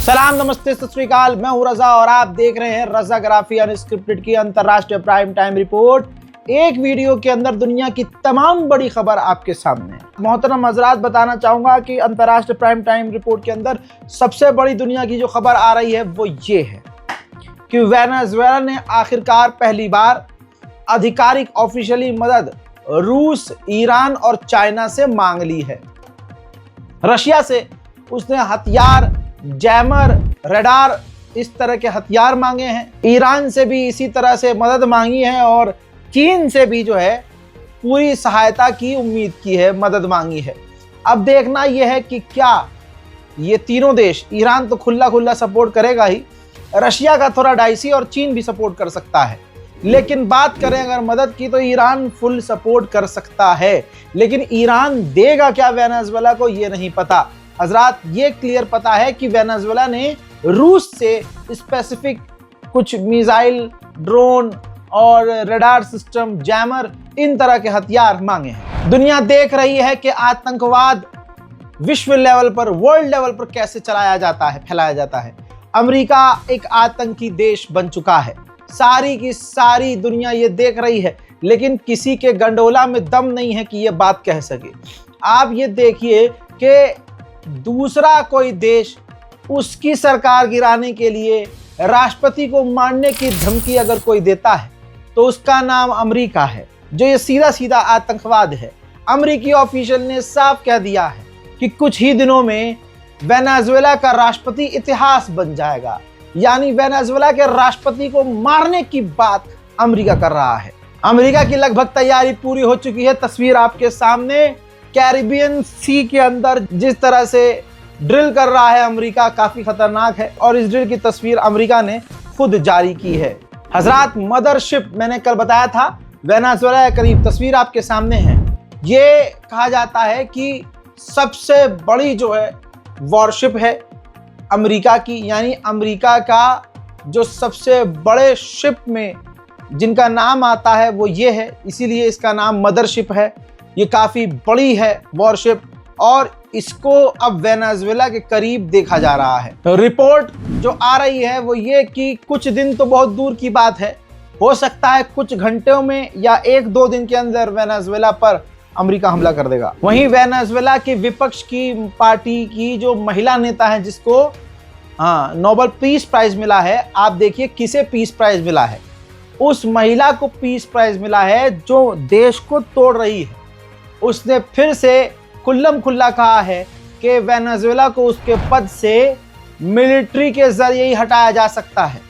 सलाम, नमस्ते, सत श्री अकाल। मैं हूं रजा और आप देख रहे हैं रजाग्राफी अनस्क्रिप्टेड की अंतरराष्ट्रीय प्राइम टाइम रिपोर्ट। एक वीडियो के अंदर दुनिया की तमाम बड़ी खबर आपके सामने। मोहतरम हजरात, बताना चाहूंगा कि अंतरराष्ट्रीय प्राइम टाइम रिपोर्ट के अंदर सबसे बड़ी दुनिया की जो खबर आ रही है वो ये है कि वेनेजुएला ने आखिरकार पहली बार आधिकारिक ऑफिशियली मदद रूस, ईरान और चाइना से मांग ली है। रशिया से उसने हथियार, जैमर, रडार, इस तरह के हथियार मांगे हैं। ईरान से भी इसी तरह से मदद मांगी है और चीन से भी जो है पूरी सहायता की उम्मीद की है, मदद मांगी है। अब देखना यह है कि क्या ये तीनों देश, ईरान तो खुला सपोर्ट करेगा ही, रशिया का थोड़ा डाइसी और चीन भी सपोर्ट कर सकता है। लेकिन बात करें अगर मदद की तो ईरान फुल सपोर्ट कर सकता है, लेकिन ईरान देगा क्या वेनेजुएला को ये नहीं पता। हजरात, ये क्लियर पता है कि वेनेजुएला ने रूस से स्पेसिफिक कुछ मिसाइल, ड्रोन और रडार सिस्टम, जैमर, इन तरह के हथियार मांगे हैं। दुनिया देख रही है कि आतंकवाद विश्व लेवल पर, वर्ल्ड लेवल पर कैसे चलाया जाता है, फैलाया जाता है। अमेरिका एक आतंकी देश बन चुका है। सारी की सारी दुनिया ये देख रही है, लेकिन किसी के गंडोला में दम नहीं है कि ये बात कह सके। आप ये देखिए कि दूसरा कोई देश उसकी सरकार गिराने के लिए राष्ट्रपति को मारने की धमकी अगर कोई देता है तो उसका नाम अमेरिका है, जो ये सीधा सीधा आतंकवाद है। अमेरिकी ऑफिशियल ने साफ कह दिया है कि कुछ ही दिनों में वेनेजुएला का राष्ट्रपति इतिहास बन जाएगा, यानी वेनेजुएला के राष्ट्रपति को मारने की बात अमेरिका कर रहा है। अमेरिका की लगभग तैयारी पूरी हो चुकी है। तस्वीर आपके सामने, कैरिबियन सी के अंदर जिस तरह से ड्रिल कर रहा है अमेरिका, काफी खतरनाक है और इस ड्रिल की तस्वीर अमेरिका ने खुद जारी की है। हजरात, मदरशिप मैंने कल बताया था वेनेजुएला के करीब, तस्वीर आपके सामने है। ये कहा जाता है कि सबसे बड़ी जो है वॉरशिप है अमेरिका की, यानी अमेरिका का जो सबसे बड़े शिप में जिनका नाम आता है वो ये है, इसीलिए इसका नाम मदरशिप है। ये काफ़ी बड़ी है वॉरशिप और इसको अब वेनेजुएला के करीब देखा जा रहा है। रिपोर्ट जो आ रही है वो ये कि कुछ दिन तो बहुत दूर की बात है, हो सकता है कुछ घंटों में या 1-2 दिन के अंदर वेनेजुएला पर अमेरिका हमला कर देगा। वहीं वेनेजुएला के विपक्ष की पार्टी की जो महिला नेता है, जिसको नोबेल पीस प्राइज मिला है, आप देखिए किसे पीस प्राइज मिला है। उस महिला को पीस प्राइज मिला है जो देश को तोड़ रही है। उसने फिर से खुल्ला कहा है कि वेनेजुएला को उसके पद से मिलिट्री के जरिए ही हटाया जा सकता है।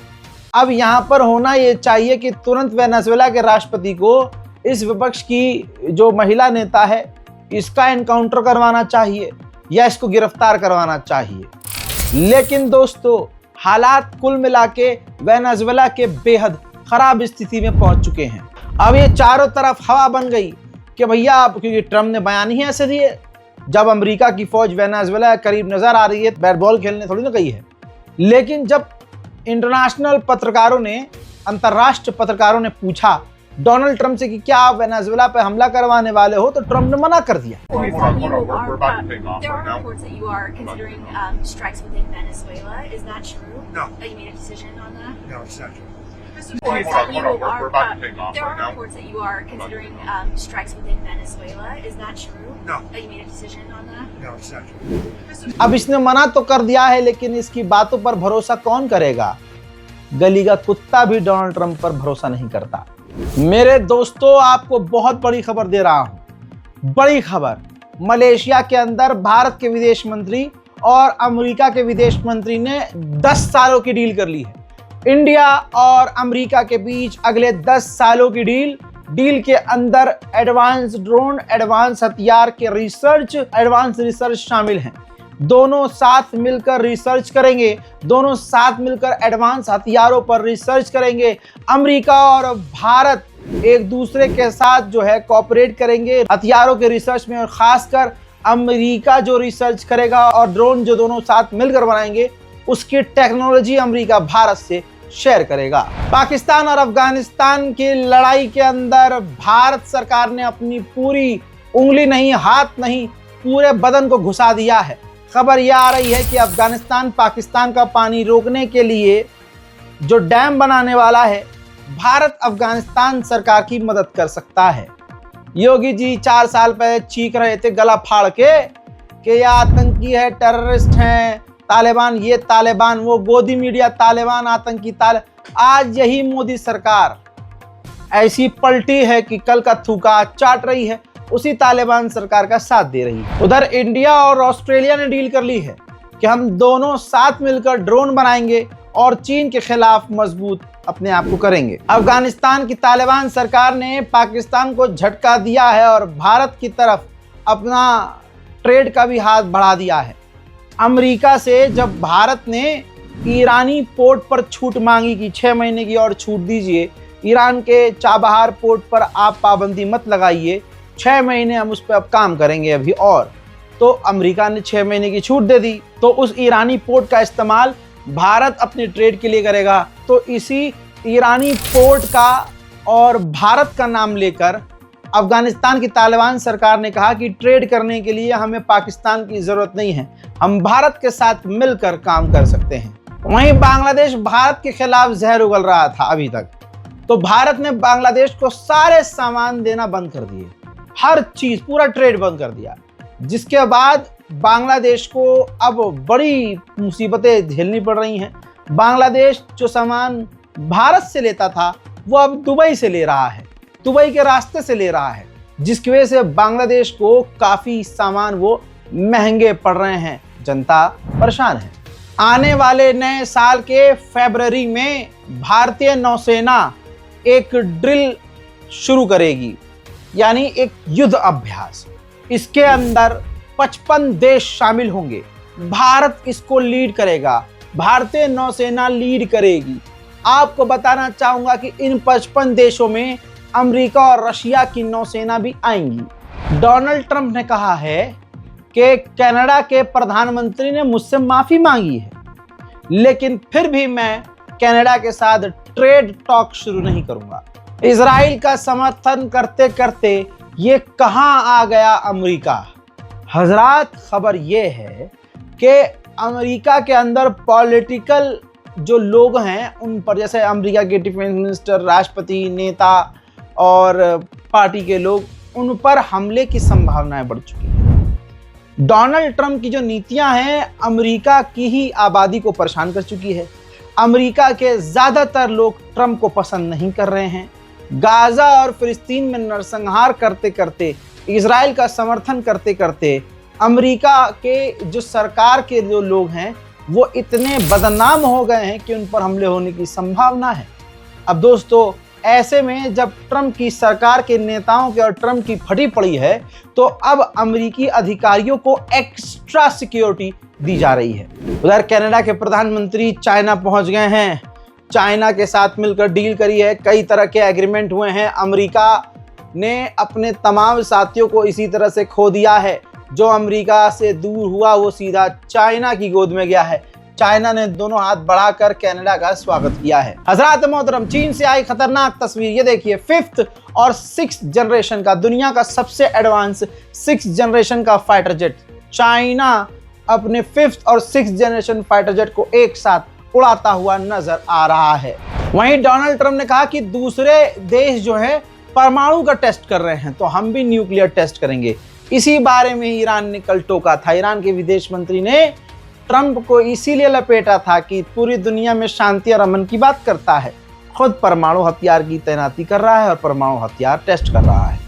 अब यहाँ पर होना ये चाहिए कि तुरंत वेनेजुएला के राष्ट्रपति को इस विपक्ष की जो महिला नेता है इसका एनकाउंटर करवाना चाहिए या इसको गिरफ्तार करवाना चाहिए। लेकिन दोस्तों, हालात कुल मिला के वेनेजुएला के बेहद खराब स्थिति में पहुंच चुके हैं। अब ये चारों तरफ हवा बन गई कि भैया, आप, क्योंकि ट्रम्प ने बयान ही ऐसे दिए, जब अमेरिका की फौज वेनेजुएला के करीब नजर आ रही है, बैट बॉल खेलने थोड़ी ना गई है। लेकिन जब इंटरनेशनल पत्रकारों ने, अंतर्राष्ट्रीय पत्रकारों ने पूछा डोनाल्ड ट्रम्प से कि क्या आप वेनेजुएला पे हमला करवाने वाले हो, तो ट्रम्प ने मना कर दिया। There are reports that you are considering strikes within Venezuela. Is that true? No. That you made a decision on that? No, it's not true. अब इसने मना तो कर दिया है, लेकिन इसकी बातों पर भरोसा कौन करेगा? गली का कुत्ता भी डोनाल्ड ट्रम्प पर भरोसा नहीं करता। मेरे दोस्तों, आपको बहुत बड़ी खबर दे रहा हूं। बड़ी खबर, मलेशिया के अंदर भारत के विदेश मंत्री और अमेरिका के विदेश मंत्री ने 10 सालों की डील कर ली है। इंडिया और अमेरिका के बीच अगले 10 सालों की डील के अंदर एडवांस ड्रोन, एडवांस हथियार के रिसर्च, एडवांस रिसर्च शामिल हैं। दोनों साथ मिलकर रिसर्च करेंगे, दोनों साथ मिलकर एडवांस हथियारों पर रिसर्च करेंगे। अमेरिका और भारत एक दूसरे के साथ जो है कोऑपरेट करेंगे हथियारों के रिसर्च में, और खासकर अमेरिका जो रिसर्च करेगा और ड्रोन जो दोनों साथ मिलकर बनाएंगे, उसकी टेक्नोलॉजी अमेरिका भारत से शेयर करेगा। पाकिस्तान और अफगानिस्तान की लड़ाई के अंदर भारत सरकार ने अपनी पूरी उंगली नहीं, हाथ नहीं, पूरे बदन को घुसा दिया है। खबर यह आ रही है कि अफगानिस्तान पाकिस्तान का पानी रोकने के लिए जो डैम बनाने वाला है, भारत अफगानिस्तान सरकार की मदद कर सकता है। योगी जी 4 साल पहले चीख रहे थे गला फाड़ के कि ये आतंकी है, टेररिस्ट हैं, तालिबान ये तालिबान वो, गोदी मीडिया तालिबान आतंकी आज यही मोदी सरकार ऐसी पलटी है कि कल का थूका चाट रही है, उसी तालिबान सरकार का साथ दे रही है। उधर इंडिया और ऑस्ट्रेलिया ने डील कर ली है कि हम दोनों साथ मिलकर ड्रोन बनाएंगे और चीन के खिलाफ मजबूत अपने आप को करेंगे। अफगानिस्तान की तालिबान सरकार ने पाकिस्तान को झटका दिया है और भारत की तरफ अपना ट्रेड का भी हाथ बढ़ा दिया है। अमेरिका से जब भारत ने ईरानी पोर्ट पर छूट मांगी कि 6 महीने की और छूट दीजिए, ईरान के चाबहार पोर्ट पर आप पाबंदी मत लगाइए, 6 महीने हम उस पर अब काम करेंगे अभी, और तो अमेरिका ने 6 महीने की छूट दे दी। तो उस ईरानी पोर्ट का इस्तेमाल भारत अपने ट्रेड के लिए करेगा। तो इसी ईरानी पोर्ट का और भारत का नाम लेकर अफगानिस्तान की तालिबान सरकार ने कहा कि ट्रेड करने के लिए हमें पाकिस्तान की ज़रूरत नहीं है, हम भारत के साथ मिलकर काम कर सकते हैं। वहीं बांग्लादेश भारत के खिलाफ जहर उगल रहा था अभी तक, तो भारत ने बांग्लादेश को सारे सामान देना बंद कर दिए, हर चीज़, पूरा ट्रेड बंद कर दिया, जिसके बाद बांग्लादेश को अब बड़ी मुसीबतें झेलनी पड़ रही हैं। बांग्लादेश जो सामान भारत से लेता था वो अब दुबई से ले रहा है, दुबई के रास्ते से ले रहा है, जिसकी वजह से बांग्लादेश को काफ़ी सामान वो महंगे पड़ रहे हैं, जनता परेशान है। आने वाले नए साल के फरवरी में भारतीय नौसेना एक ड्रिल शुरू करेगी, यानी एक युद्ध अभ्यास। इसके अंदर 55 देश शामिल होंगे, भारत इसको लीड करेगा, भारतीय नौसेना लीड करेगी। आपको बताना चाहूंगा कि इन 55 देशों में अमेरिका और रशिया की नौसेना भी आएंगी। डोनाल्ड ट्रंप ने कहा है कि कनाडा के प्रधानमंत्री ने मुझसे माफी मांगी है, लेकिन फिर भी मैं कनाडा के साथ ट्रेड टॉक शुरू नहीं करूंगा। इजराइल का समर्थन करते करते ये कहां आ गया अमेरिका। हजरात, खबर ये है कि अमेरिका के अंदर पॉलिटिकल जो लोग हैं उन पर, जैसे अमेरिका के डिफेंस मिनिस्टर, राष्ट्रपति, नेता और पार्टी के लोग, उन पर हमले की संभावनाएं बढ़ चुकी हैं। डोनाल्ड ट्रंप की जो नीतियां हैं अमेरिका की ही आबादी को परेशान कर चुकी है। अमेरिका के ज़्यादातर लोग ट्रंप को पसंद नहीं कर रहे हैं। गाज़ा और फिलिस्तीन में नरसंहार करते करते, इजराइल का समर्थन करते करते अमेरिका के जो सरकार के जो लोग हैं वो इतने बदनाम हो गए हैं कि उन पर हमले होने की संभावना है। अब दोस्तों, ऐसे में जब ट्रंप की सरकार के नेताओं के और ट्रंप की फटी पड़ी है, तो अब अमेरिकी अधिकारियों को एक्स्ट्रा सिक्योरिटी दी जा रही है। उधर कनाडा के प्रधानमंत्री चाइना पहुंच गए हैं, चाइना के साथ मिलकर डील करी है, कई तरह के एग्रीमेंट हुए हैं। अमेरिका ने अपने तमाम साथियों को इसी तरह से खो दिया है। जो अमेरिका से दूर हुआ वो सीधा चाइना की गोद में गया है। चाइना ने दोनों हाथ बढ़ाकर कनाडा का स्वागत किया है। हजरात मोहतरम, चीन से आई खतरनाक तस्वीर ये देखिए। 5th और 6th जनरेशन का, दुनिया का सबसे एडवांस 6th जनरेशन का फाइटर जेट, चाइना अपने 5th और 6th जनरेशन फाइटर जेट को एक साथ उड़ाता हुआ नजर आ रहा है। वहीं डोनाल्ड ट्रंप ने कहा कि दूसरे देश जो है परमाणु का टेस्ट कर रहे हैं, तो हम भी न्यूक्लियर टेस्ट करेंगे। इसी बारे में ईरान ने कल टोका था। ईरान के विदेश मंत्री ने ट्रंप को इसीलिए लपेटा था कि पूरी दुनिया में शांति और अमन की बात करता है, खुद परमाणु हथियार की तैनाती कर रहा है और परमाणु हथियार टेस्ट कर रहा है।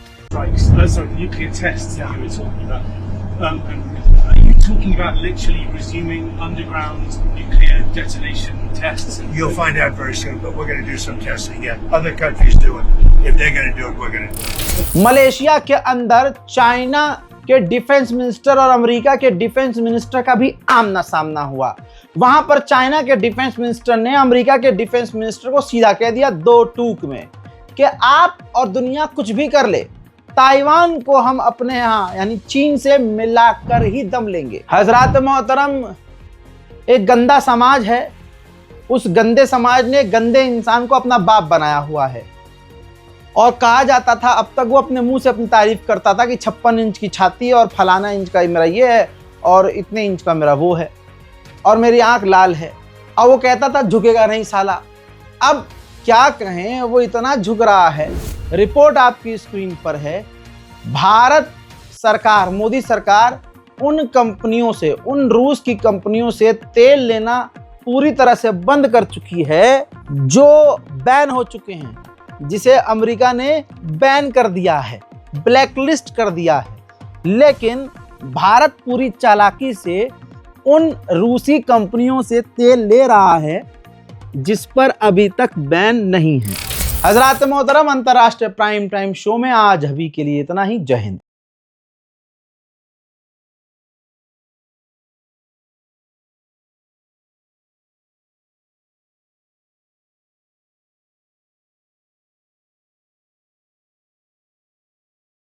Talking about literally resuming underground nuclear detonation tests. You'll find out very soon, but we're going to do some testing. Yeah, other countries do it. If they're going to do it, we're going to do it. Malaysia के अंदर China के defence minister और America के defence minister का भी आमना सामना हुआ। वहां पर चाइना के डिफेंस मिनिस्टर ने अमेरिका के डिफेंस मिनिस्टर को सीधा कह दिया 2 टूक में कि आप और दुनिया कुछ भी कर ले, ताइवान को हम अपने यहाँ यानी चीन से मिलाकर ही दम लेंगे। हजरात मोहतरम, एक गंदा समाज है, उस गंदे समाज ने गंदे इंसान को अपना बाप बनाया हुआ है। और कहा जाता था, अब तक वो अपने मुंह से अपनी तारीफ करता था कि 56 इंच की छाती और फलाना इंच का मेरा ये है और इतने इंच का मेरा वो है और मेरी आंख लाल है, और वो कहता था झुकेगा नहीं साला। अब क्या कहें, वो इतना झुक रहा है। रिपोर्ट आपकी स्क्रीन पर है। भारत सरकार, मोदी सरकार उन कंपनियों से, उन रूस की कंपनियों से तेल लेना पूरी तरह से बंद कर चुकी है जो बैन हो चुके हैं, जिसे अमेरिका ने बैन कर दिया है, ब्लैकलिस्ट कर दिया है। लेकिन भारत पूरी चालाकी से उन रूसी कंपनियों से तेल ले रहा है जिस पर अभी तक बैन नहीं है। हजरात मोहतरम, अंतर्राष्ट्रीय प्राइम टाइम शो में आज अभी के लिए इतना ही। जय हिंद।